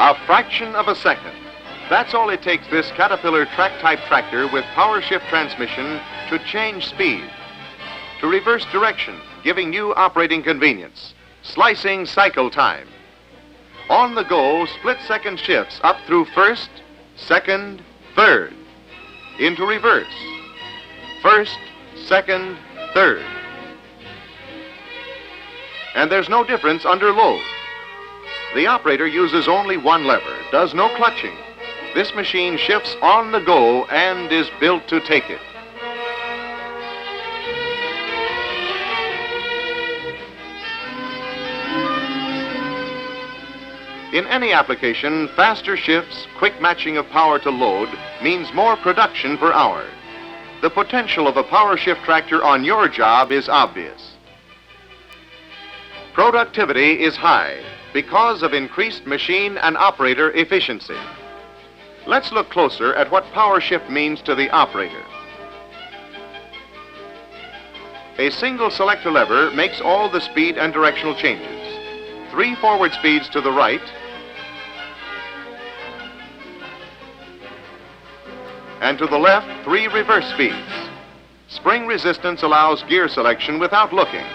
A fraction of a second. That's all it takes this Caterpillar track-type tractor with power shift transmission to change speed, to reverse direction, giving you operating convenience, slicing cycle time. On the go, split-second shifts up through first, second, third, into reverse, first, second, third. And there's no difference under load. The operator uses only one lever, does no clutching. This machine shifts on the go and is built to take it. In any application, faster shifts, quick matching of power to load means more production per hour. The potential of a power shift tractor on your job is obvious. Productivity is high because of increased machine and operator efficiency. Let's look closer at what power shift means to the operator. A single selector lever makes all the speed and directional changes. 3 forward speeds to the right, and to the left, 3 reverse speeds. Spring resistance allows gear selection without looking.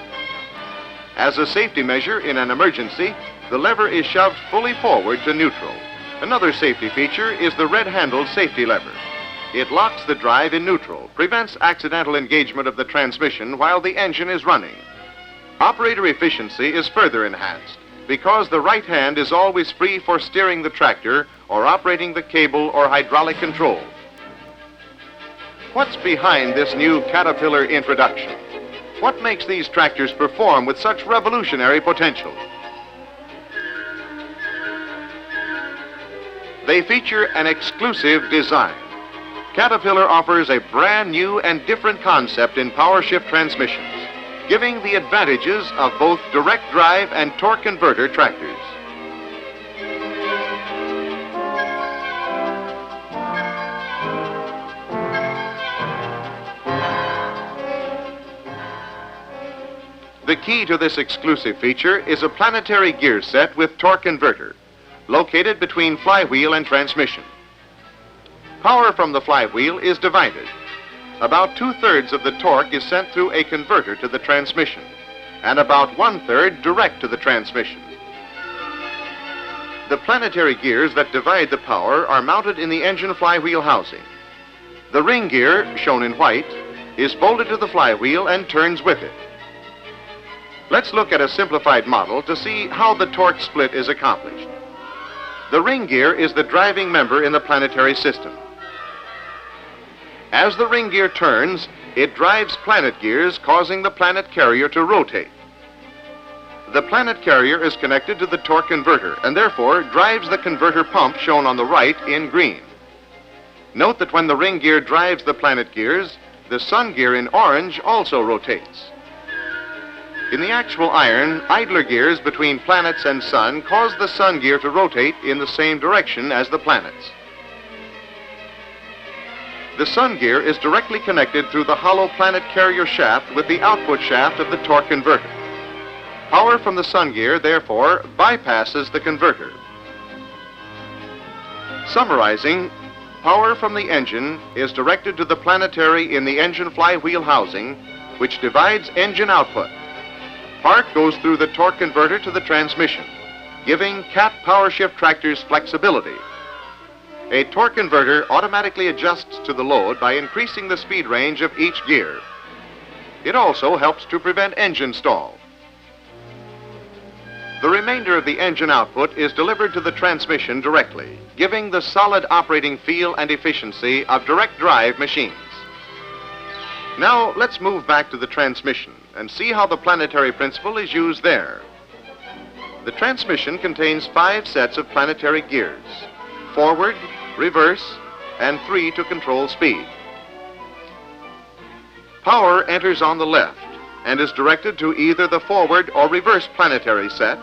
As a safety measure in an emergency, the lever is shoved fully forward to neutral. Another safety feature is the red-handled safety lever. It locks the drive in neutral, prevents accidental engagement of the transmission while the engine is running. Operator efficiency is further enhanced because the right hand is always free for steering the tractor or operating the cable or hydraulic control. What's behind this new Caterpillar introduction? What makes these tractors perform with such revolutionary potential? They feature an exclusive design. Caterpillar offers a brand new and different concept in power shift transmissions, giving the advantages of both direct drive and torque converter tractors. The key to this exclusive feature is a planetary gear set with torque converter, located between flywheel and transmission. Power from the flywheel is divided. About 2/3 of the torque is sent through a converter to the transmission, and about 1/3 direct to the transmission. The planetary gears that divide the power are mounted in the engine flywheel housing. The ring gear, shown in white, is bolted to the flywheel and turns with it. Let's look at a simplified model to see how the torque split is accomplished. The ring gear is the driving member in the planetary system. As the ring gear turns, it drives planet gears, causing the planet carrier to rotate. The planet carrier is connected to the torque converter and therefore drives the converter pump shown on the right in green. Note that when the ring gear drives the planet gears, the sun gear in orange also rotates. In the actual iron, idler gears between planets and sun cause the sun gear to rotate in the same direction as the planets. The sun gear is directly connected through the hollow planet carrier shaft with the output shaft of the torque converter. Power from the sun gear, therefore, bypasses the converter. Summarizing, power from the engine is directed to the planetary in the engine flywheel housing, which divides engine output. Spark goes through the torque converter to the transmission, giving Cat power shift tractors flexibility. A torque converter automatically adjusts to the load by increasing the speed range of each gear. It also helps to prevent engine stall. The remainder of the engine output is delivered to the transmission directly, giving the solid operating feel and efficiency of direct drive machines. Now, let's move back to the transmission and see how the planetary principle is used there. The transmission contains 5 sets of planetary gears: forward, reverse, and 3 to control speed. Power enters on the left and is directed to either the forward or reverse planetary set,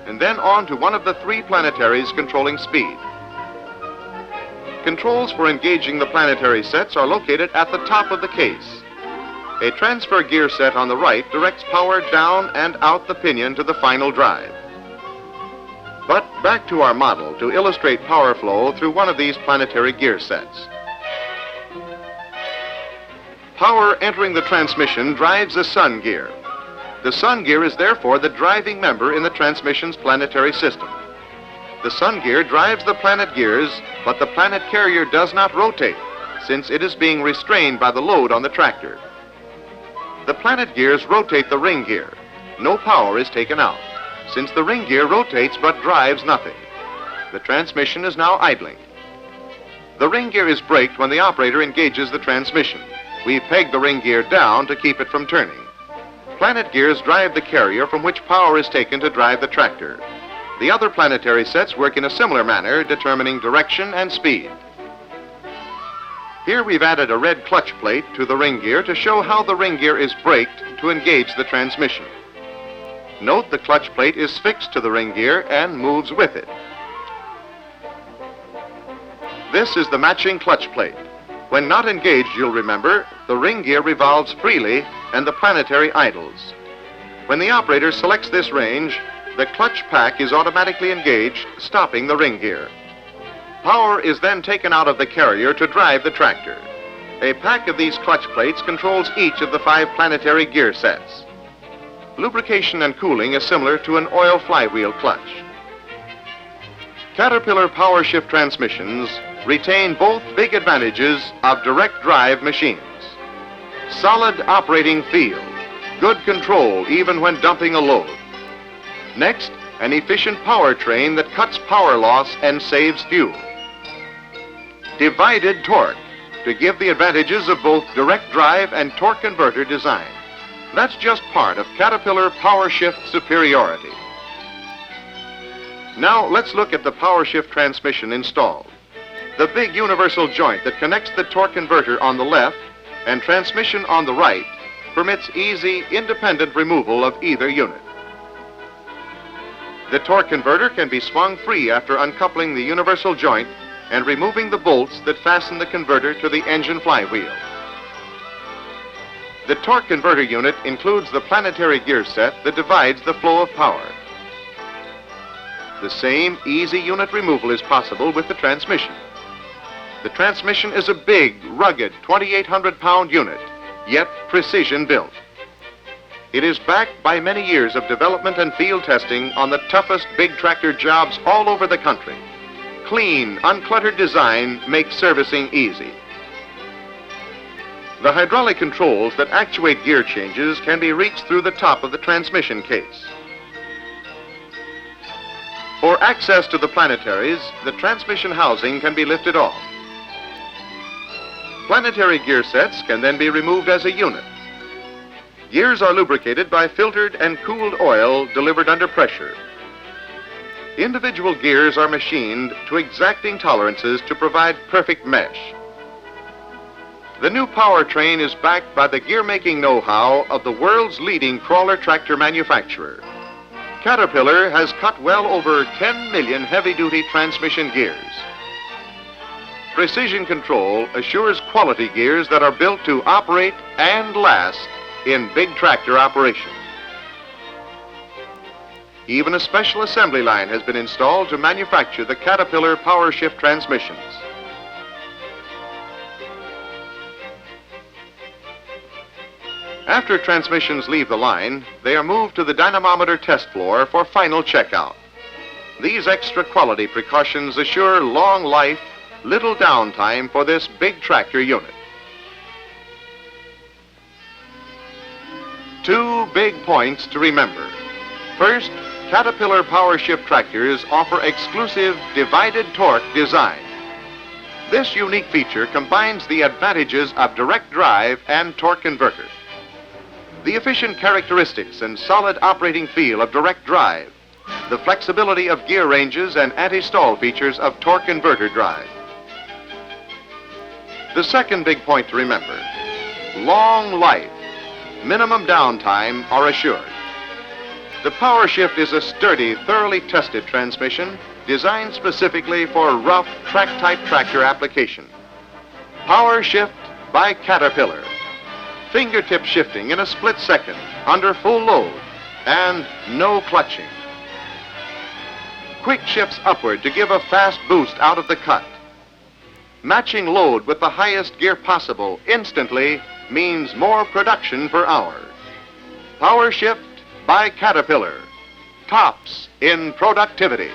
and then on to one of the 3 planetaries controlling speed. Controls for engaging the planetary sets are located at the top of the case. A transfer gear set on the right directs power down and out the pinion to the final drive. But back to our model to illustrate power flow through one of these planetary gear sets. Power entering the transmission drives the sun gear. The sun gear is therefore the driving member in the transmission's planetary system. The sun gear drives the planet gears, but the planet carrier does not rotate, since it is being restrained by the load on the tractor. The planet gears rotate the ring gear. No power is taken out, since the ring gear rotates but drives nothing. The transmission is now idling. The ring gear is braked when the operator engages the transmission. We peg the ring gear down to keep it from turning. Planet gears drive the carrier from which power is taken to drive the tractor. The other planetary sets work in a similar manner, determining direction and speed. Here we've added a red clutch plate to the ring gear to show how the ring gear is braked to engage the transmission. Note the clutch plate is fixed to the ring gear and moves with it. This is the matching clutch plate. When not engaged, you'll remember, the ring gear revolves freely and the planetary idles. When the operator selects this range, the clutch pack is automatically engaged, stopping the ring gear. Power is then taken out of the carrier to drive the tractor. A pack of these clutch plates controls each of the 5 planetary gear sets. Lubrication and cooling is similar to an oil flywheel clutch. Caterpillar power shift transmissions retain both big advantages of direct drive machines. Solid operating feel, good control even when dumping a load. Next, an efficient powertrain that cuts power loss and saves fuel. Divided torque to give the advantages of both direct drive and torque converter design. That's just part of Caterpillar power shift superiority. Now let's look at the power shift transmission installed. The big universal joint that connects the torque converter on the left and transmission on the right permits easy, independent removal of either unit. The torque converter can be swung free after uncoupling the universal joint and removing the bolts that fasten the converter to the engine flywheel. The torque converter unit includes the planetary gear set that divides the flow of power. The same easy unit removal is possible with the transmission. The transmission is a big, rugged, 2,800-pound unit, yet precision built. It is backed by many years of development and field testing on the toughest big tractor jobs all over the country. Clean, uncluttered design makes servicing easy. The hydraulic controls that actuate gear changes can be reached through the top of the transmission case. For access to the planetaries, the transmission housing can be lifted off. Planetary gear sets can then be removed as a unit. Gears are lubricated by filtered and cooled oil delivered under pressure. Individual gears are machined to exacting tolerances to provide perfect mesh. The new powertrain is backed by the gear-making know-how of the world's leading crawler tractor manufacturer. Caterpillar has cut well over 10 million heavy-duty transmission gears. Precision control assures quality gears that are built to operate and last in big tractor operations. Even a special assembly line has been installed to manufacture the Caterpillar power shift transmissions. After transmissions leave the line, they are moved to the dynamometer test floor for final checkout. These extra quality precautions assure long life, little downtime for this big tractor unit. 2 big points to remember. First, Caterpillar power shift tractors offer exclusive divided torque design. This unique feature combines the advantages of direct drive and torque converter. The efficient characteristics and solid operating feel of direct drive, the flexibility of gear ranges and anti-stall features of torque converter drive. The second big point to remember, long life, minimum downtime are assured. The power shift is a sturdy, thoroughly tested transmission designed specifically for rough track-type tractor application. Power shift by Caterpillar. Fingertip shifting in a split second, under full load, and no clutching. quick shifts upward to give a fast boost out of the cut. Matching load with the highest gear possible instantly means more production per hour. Power Shift by Caterpillar. Tops in productivity.